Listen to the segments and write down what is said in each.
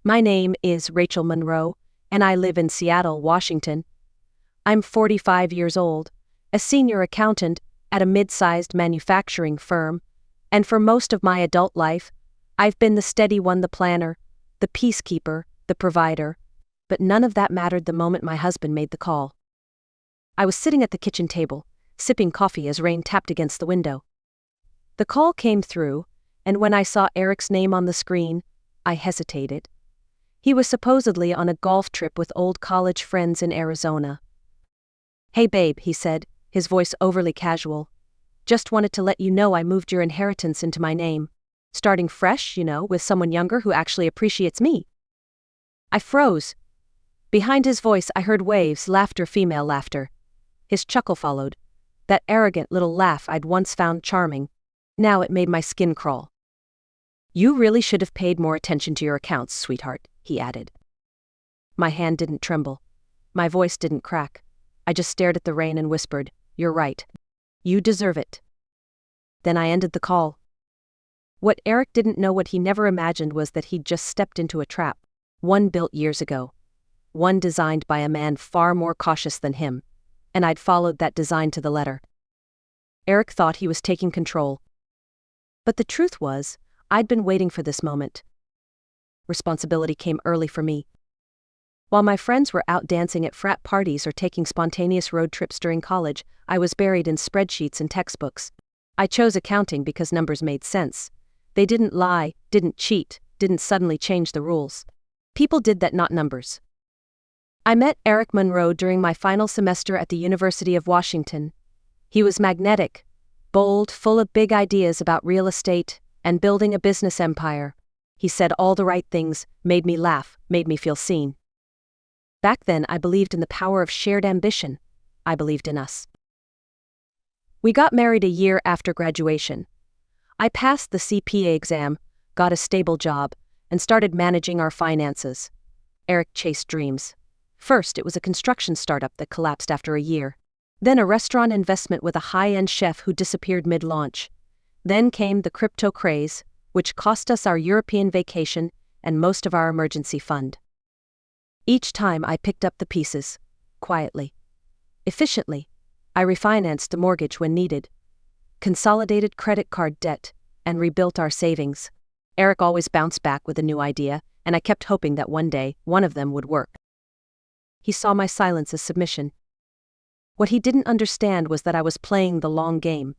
My name is Rachel Monroe, and I live in Seattle, Washington. I'm 45 years old, a senior accountant at a mid-sized manufacturing firm, and for most of my adult life, I've been the steady one, the planner, the peacekeeper, the provider. But none of that mattered the moment my husband made the call. I was sitting at the kitchen table, sipping coffee as rain tapped against the window. The call came through, and when I saw Eric's name on the screen, I hesitated. He was supposedly on a golf trip with old college friends in Arizona. "Hey babe," he said, his voice overly casual. "Just wanted to let you know I moved your inheritance into my name. Starting fresh, with someone younger who actually appreciates me." I froze. Behind his voice I heard waves, laughter, female laughter. His chuckle followed. That arrogant little laugh I'd once found charming. Now it made my skin crawl. "You really should have paid more attention to your accounts, sweetheart," he added. My hand didn't tremble. My voice didn't crack. I just stared at the rain and whispered, "You're right. You deserve it." Then I ended the call. What Eric didn't know, what he never imagined, was that he'd just stepped into a trap. One built years ago. One designed by a man far more cautious than him. And I'd followed that design to the letter. Eric thought he was taking control. But the truth was, I'd been waiting for this moment. Responsibility came early for me. While my friends were out dancing at frat parties or taking spontaneous road trips during college, I was buried in spreadsheets and textbooks. I chose accounting because numbers made sense. They didn't lie, didn't cheat, didn't suddenly change the rules. People did that, not numbers. I met Eric Monroe during my final semester at the University of Washington. He was magnetic, bold, full of big ideas about real estate and building a business empire. He said all the right things, made me laugh, made me feel seen. Back then, I believed in the power of shared ambition. I believed in us. We got married a year after graduation. I passed the CPA exam, got a stable job, and started managing our finances. Eric chased dreams. First, it was a construction startup that collapsed after a year. Then a restaurant investment with a high-end chef who disappeared mid-launch. Then came the crypto craze, which cost us our European vacation and most of our emergency fund. Each time I picked up the pieces, quietly. Efficiently, I refinanced the mortgage when needed, consolidated credit card debt, and rebuilt our savings. Eric always bounced back with a new idea, and I kept hoping that one day, one of them would work. He saw my silence as submission. What he didn't understand was that I was playing the long game.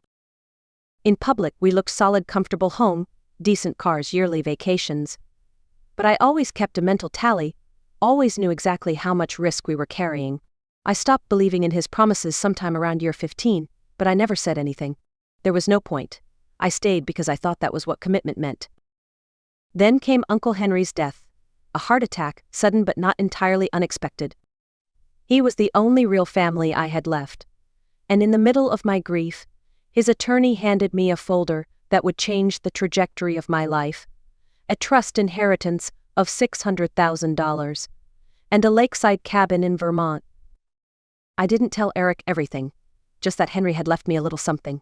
In public, we looked solid, comfortable home, decent cars, yearly vacations. But I always kept a mental tally, always knew exactly how much risk we were carrying. I stopped believing in his promises sometime around year 15, but I never said anything. There was no point. I stayed because I thought that was what commitment meant. Then came Uncle Henry's death. A heart attack, sudden but not entirely unexpected. He was the only real family I had left. And in the middle of my grief, his attorney handed me a folder that would change the trajectory of my life. A trust inheritance of $600,000. And a lakeside cabin in Vermont. I didn't tell Eric everything, just that Henry had left me a little something.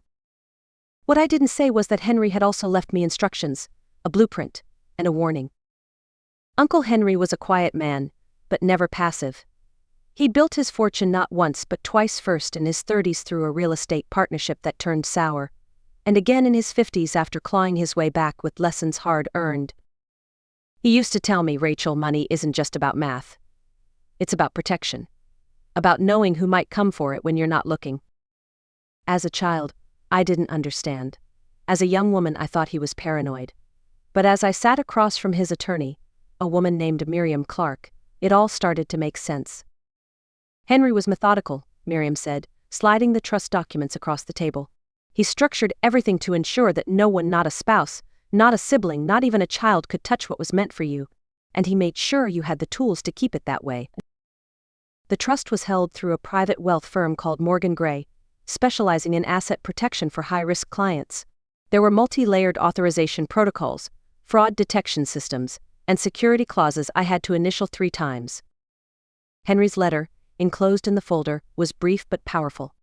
What I didn't say was that Henry had also left me instructions, a blueprint, and a warning. Uncle Henry was a quiet man, but never passive. He built his fortune not once but twice, first in his 30s through a real estate partnership that turned sour, and again in his 50s after clawing his way back with lessons hard earned. He used to tell me, "Rachel, money isn't just about math. It's about protection. About knowing who might come for it when you're not looking." As a child, I didn't understand. As a young woman, I thought he was paranoid. But as I sat across from his attorney, a woman named Miriam Clark, it all started to make sense. Henry was methodical, Miriam said, sliding the trust documents across the table. He structured everything to ensure that no one, not a spouse, not a sibling, not even a child, could touch what was meant for you, and he made sure you had the tools to keep it that way. The trust was held through a private wealth firm called Morgan Gray, specializing in asset protection for high-risk clients. There were multi-layered authorization protocols, fraud detection systems, and security clauses I had to initial 3 times. Henry's letter, enclosed in the folder, was brief but powerful.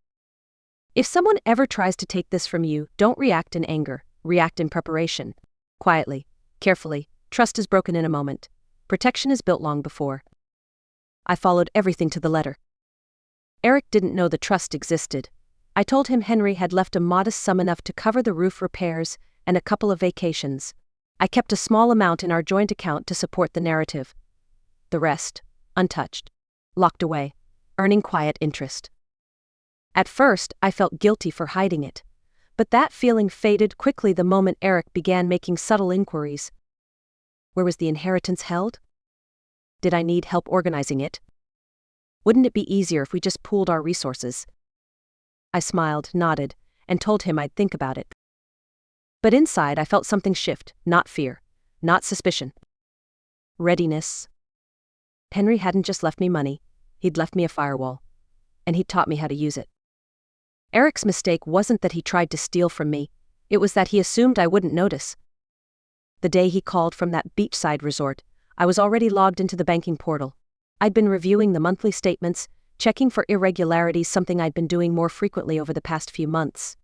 "If someone ever tries to take this from you, don't react in anger, react in preparation. Quietly, carefully, trust is broken in a moment. Protection is built long before. I followed everything to the letter. Eric didn't know the trust existed. I told him Henry had left a modest sum enough to cover the roof repairs and a couple of vacations. I kept a small amount in our joint account to support the narrative. The rest, untouched, locked away, earning quiet interest. At first, I felt guilty for hiding it. But that feeling faded quickly the moment Eric began making subtle inquiries. Where was the inheritance held? Did I need help organizing it? Wouldn't it be easier if we just pooled our resources? I smiled, nodded, and told him I'd think about it. But inside I felt something shift, not fear, not suspicion. Readiness. Henry hadn't just left me money, he'd left me a firewall. And he'd taught me how to use it. Eric's mistake wasn't that he tried to steal from me, it was that he assumed I wouldn't notice. The day he called from that beachside resort, I was already logged into the banking portal. I'd been reviewing the monthly statements, checking for irregularities, something I'd been doing more frequently over the past few months.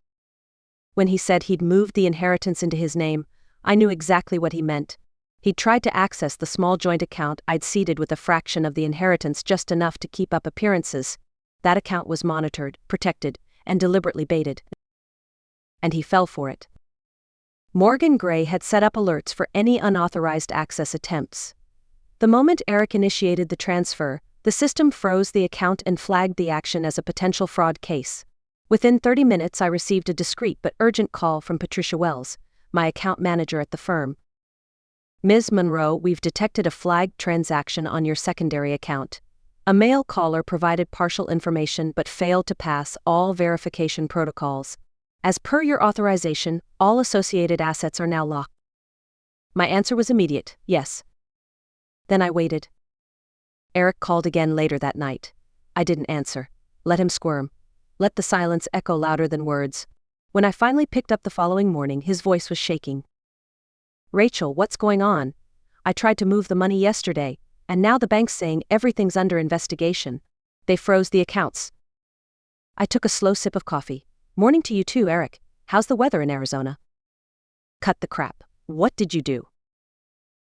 When he said he'd moved the inheritance into his name, I knew exactly what he meant. He'd tried to access the small joint account I'd seeded with a fraction of the inheritance, just enough to keep up appearances. That account was monitored, protected, and deliberately baited. And he fell for it. Morgan Gray had set up alerts for any unauthorized access attempts. The moment Eric initiated the transfer, the system froze the account and flagged the action as a potential fraud case. Within 30 minutes I received a discreet but urgent call from Patricia Wells, my account manager at the firm. Ms. Monroe, we've detected a flagged transaction on your secondary account. A male caller provided partial information but failed to pass all verification protocols. As per your authorization, all associated assets are now locked. My answer was immediate, yes. Then I waited. Eric called again later that night. I didn't answer. Let him squirm. Let the silence echo louder than words. When I finally picked up the following morning, his voice was shaking. Rachel, what's going on? I tried to move the money yesterday, and now the bank's saying everything's under investigation. They froze the accounts. I took a slow sip of coffee. Morning to you too, Eric. How's the weather in Arizona? Cut the crap. What did you do?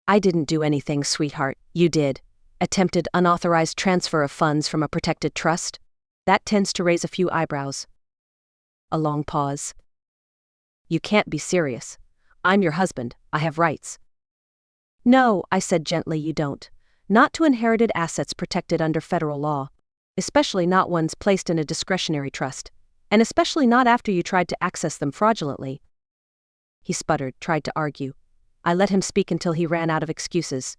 I didn't do anything, sweetheart. You did. Attempted unauthorized transfer of funds from a protected trust? That tends to raise a few eyebrows. A long pause. You can't be serious. I'm your husband. I have rights. No, I said gently, you don't. Not to inherited assets protected under federal law. Especially not ones placed in a discretionary trust. And especially not after you tried to access them fraudulently. He sputtered, tried to argue. I let him speak until he ran out of excuses.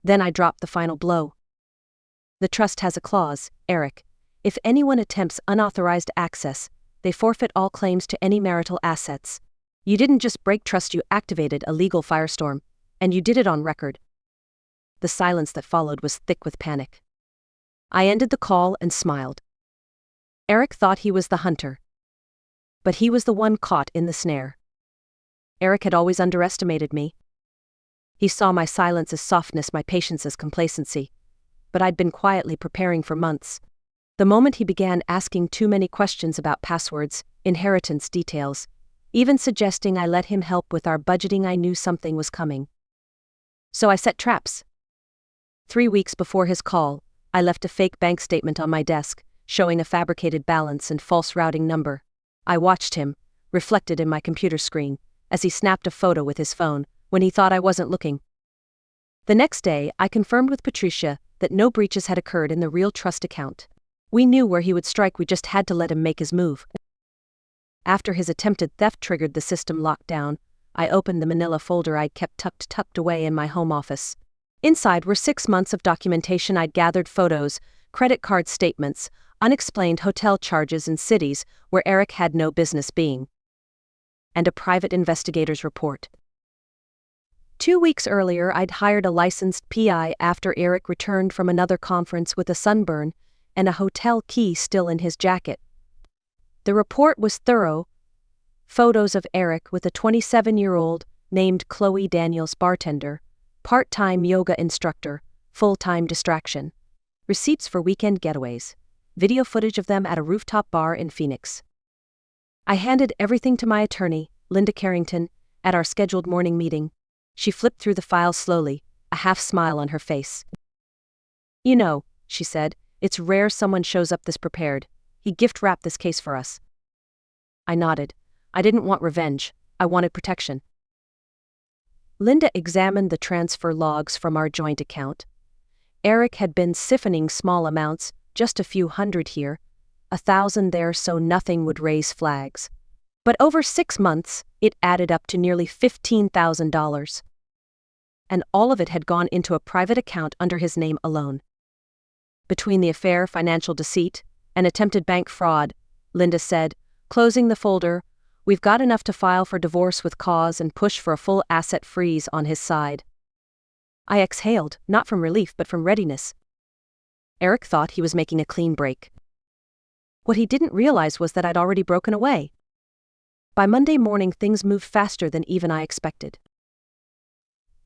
Then I dropped the final blow. The trust has a clause, Eric. If anyone attempts unauthorized access, they forfeit all claims to any marital assets. You didn't just break trust, you activated a legal firestorm. And you did it on record. The silence that followed was thick with panic. I ended the call and smiled. Eric thought he was the hunter. But he was the one caught in the snare. Eric had always underestimated me. He saw my silence as softness, my patience as complacency. But I'd been quietly preparing for months. The moment he began asking too many questions about passwords, inheritance details, even suggesting I let him help with our budgeting, I knew something was coming. So I set traps. 3 weeks before his call, I left a fake bank statement on my desk, showing a fabricated balance and false routing number. I watched him, reflected in my computer screen, as he snapped a photo with his phone, when he thought I wasn't looking. The next day, I confirmed with Patricia that no breaches had occurred in the real trust account. We knew where he would strike, we just had to let him make his move. After his attempted theft triggered the system lockdown, I opened the manila folder I'd kept tucked away in my home office. Inside were 6 months of documentation I'd gathered: photos, credit card statements, unexplained hotel charges in cities where Eric had no business being, and a private investigator's report. 2 weeks earlier, I'd hired a licensed PI after Eric returned from another conference with a sunburn and a hotel key still in his jacket. The report was thorough. Photos of Eric with a 27-year-old named Chloe Daniels, bartender, part-time yoga instructor, full-time distraction. Receipts for weekend getaways. Video footage of them at a rooftop bar in Phoenix. I handed everything to my attorney, Linda Carrington, at our scheduled morning meeting. She flipped through the files slowly, a half smile on her face. "You know," she said, "it's rare someone shows up this prepared. He gift-wrapped this case for us." I nodded. I didn't want revenge. I wanted protection. Linda examined the transfer logs from our joint account. Eric had been siphoning small amounts, just a few hundred here, 1,000 there, so nothing would raise flags. But over 6 months, it added up to nearly $15,000. And all of it had gone into a private account under his name alone. Between the affair, financial deceit, and attempted bank fraud, Linda said, closing the folder, "We've got enough to file for divorce with cause and push for a full asset freeze on his side." I exhaled, not from relief but from readiness. Eric thought he was making a clean break. What he didn't realize was that I'd already broken away. By Monday morning, things moved faster than even I expected.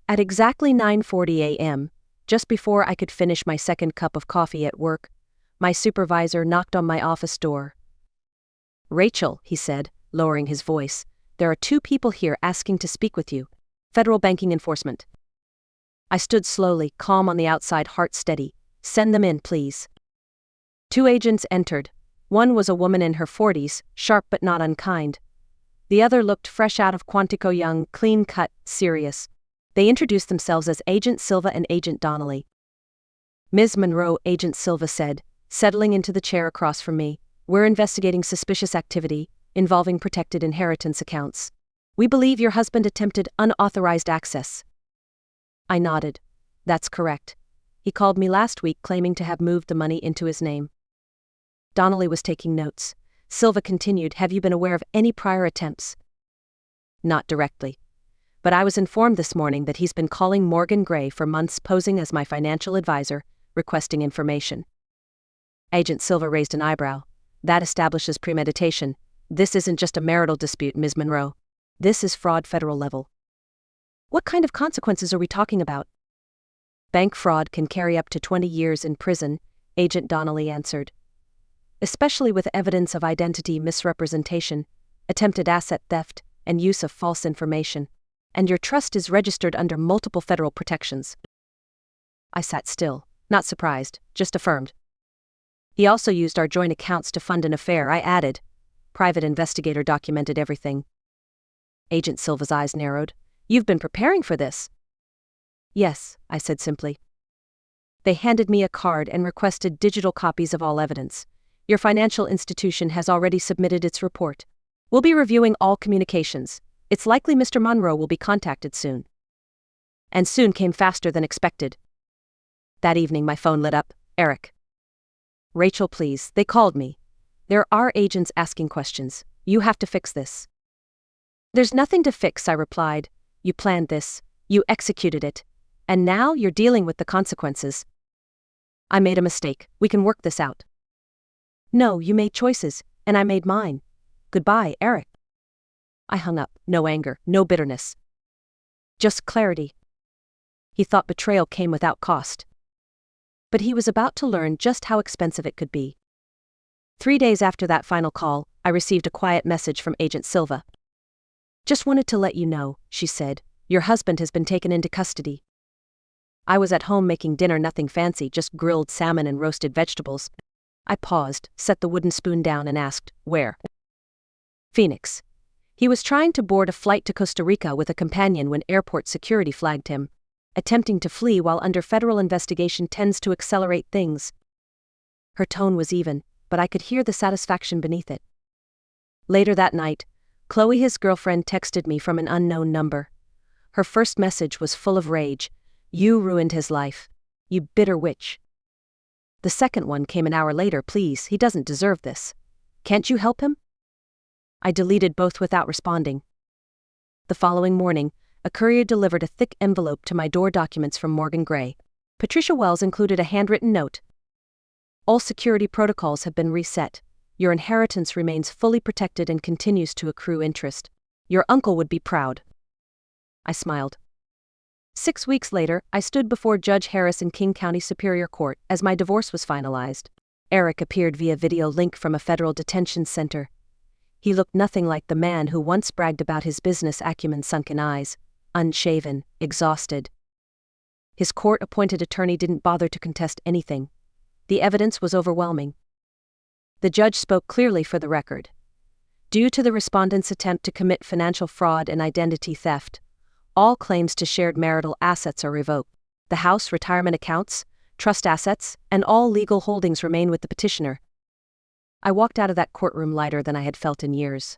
At exactly 9:40 a.m., just before I could finish my second cup of coffee at work, my supervisor knocked on my office door. "Rachel," he said, lowering his voice, "there are 2 people here asking to speak with you. Federal Banking Enforcement." I stood slowly, calm on the outside, heart steady. "Send them in, please." 2 agents entered. One was a woman in her 40s, sharp but not unkind. The other looked fresh out of Quantico, young, clean-cut, serious. They introduced themselves as Agent Silva and Agent Donnelly. "Ms. Monroe," Agent Silva said, settling into the chair across from me, "we're investigating suspicious activity involving protected inheritance accounts. We believe your husband attempted unauthorized access." I nodded. "That's correct. He called me last week claiming to have moved the money into his name." Donnelly was taking notes. Silva continued, "Have you been aware of any prior attempts?" "Not directly. But I was informed this morning that he's been calling Morgan Gray for months, posing as my financial advisor, requesting information." Agent Silva raised an eyebrow. "That establishes premeditation. This isn't just a marital dispute, Ms. Monroe. This is fraud federal level." "What kind of consequences are we talking about?" "Bank fraud can carry up to 20 years in prison," Agent Donnelly answered. "Especially with evidence of identity misrepresentation, attempted asset theft, and use of false information. And your trust is registered under multiple federal protections." I sat still, not surprised, just affirmed. "He also used our joint accounts to fund an affair," I added. "Private investigator documented everything." Agent Silva's eyes narrowed. "You've been preparing for this?" "Yes," I said simply. They handed me a card and requested digital copies of all evidence. "Your financial institution has already submitted its report. We'll be reviewing all communications. It's likely Mr. Monroe will be contacted soon." And soon came faster than expected. That evening my phone lit up. "Eric." "Rachel, please, they called me. There are agents asking questions. You have to fix this." "There's nothing to fix," I replied. "You planned this, you executed it, and now you're dealing with the consequences." "I made a mistake. We can work this out." "No, you made choices, and I made mine. Goodbye, Eric." I hung up, no anger, no bitterness. Just clarity. He thought betrayal came without cost. But he was about to learn just how expensive it could be. 3 days after that final call, I received a quiet message from Agent Silva. "Just wanted to let you know," she said, "your husband has been taken into custody." I was at home making dinner, nothing fancy, just grilled salmon and roasted vegetables. I paused, set the wooden spoon down and asked, "Where?" "Phoenix." He was trying to board a flight to Costa Rica with a companion when airport security flagged him. Attempting to flee while under federal investigation tends to accelerate things. Her tone was even, but I could hear the satisfaction beneath it. Later that night, Chloe, his girlfriend, texted me from an unknown number. Her first message was full of rage. "You ruined his life. You bitter witch." The second one came an hour later. "Please, he doesn't deserve this. Can't you help him?" I deleted both without responding. The following morning, a courier delivered a thick envelope to my door, documents from Morgan Gray. Patricia Wells included a handwritten note. "All security protocols have been reset. Your inheritance remains fully protected and continues to accrue interest. Your uncle would be proud." I smiled. 6 weeks later, I stood before Judge Harris in King County Superior Court as my divorce was finalized. Eric appeared via video link from a federal detention center. He looked nothing like the man who once bragged about his business acumen, sunken eyes, unshaven, exhausted. His court-appointed attorney didn't bother to contest anything. The evidence was overwhelming. The judge spoke clearly for the record. Due to the respondent's attempt to commit financial fraud and identity theft, all claims to shared marital assets are revoked. The house, retirement accounts, trust assets, and all legal holdings remain with the petitioner. I walked out of that courtroom lighter than I had felt in years.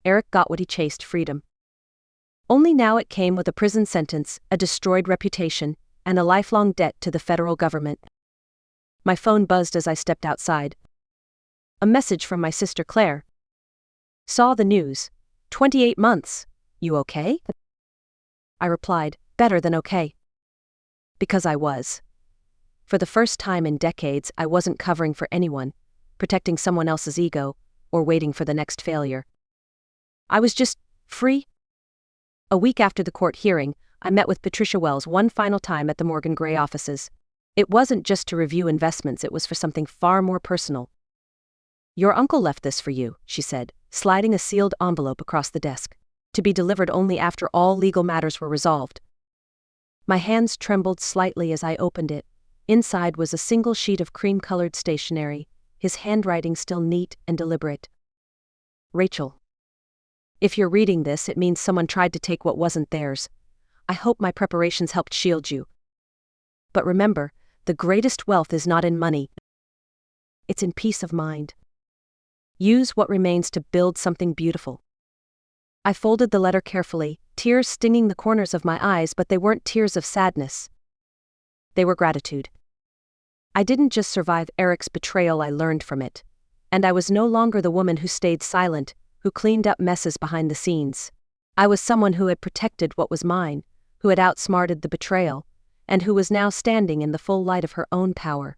Eric got what he chased: freedom. Only now it came with a prison sentence, a destroyed reputation, and a lifelong debt to the federal government. My phone buzzed as I stepped outside. A message from my sister Claire. Saw the news. 28 months. You okay? I replied, better than okay. Because I was. For the first time in decades, I wasn't covering for anyone, protecting someone else's ego, or waiting for the next failure. I was just free. A week after the court hearing, I met with Patricia Wells one final time at the Morgan Gray offices. It wasn't just to review investments, it was for something far more personal. Your uncle left this for you, she said, sliding a sealed envelope across the desk, to be delivered only after all legal matters were resolved. My hands trembled slightly as I opened it. Inside was a single sheet of cream-colored stationery, his handwriting still neat and deliberate. Rachel. If you're reading this, it means someone tried to take what wasn't theirs. I hope my preparations helped shield you. But remember, the greatest wealth is not in money. It's in peace of mind. Use what remains to build something beautiful. I folded the letter carefully, tears stinging the corners of my eyes, but they weren't tears of sadness. They were gratitude. I didn't just survive Eric's betrayal, I learned from it. And I was no longer the woman who stayed silent, who cleaned up messes behind the scenes. I was someone who had protected what was mine, who had outsmarted the betrayal, and who was now standing in the full light of her own power.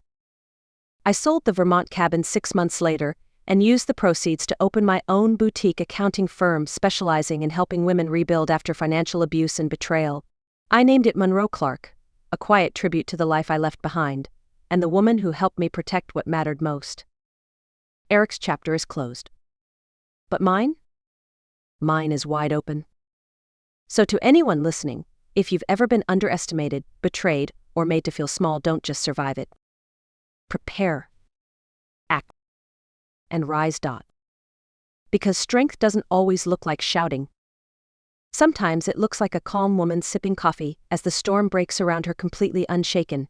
I sold the Vermont cabin 6 months later, and used the proceeds to open my own boutique accounting firm specializing in helping women rebuild after financial abuse and betrayal. I named it Monroe Clark, a quiet tribute to the life I left behind, and the woman who helped me protect what mattered most. Eric's chapter is closed. But mine? Mine is wide open. So to anyone listening, if you've ever been underestimated, betrayed, or made to feel small, don't just survive it. Prepare. Act. And rise. Because strength doesn't always look like shouting. Sometimes it looks like a calm woman sipping coffee as the storm breaks around her, completely unshaken.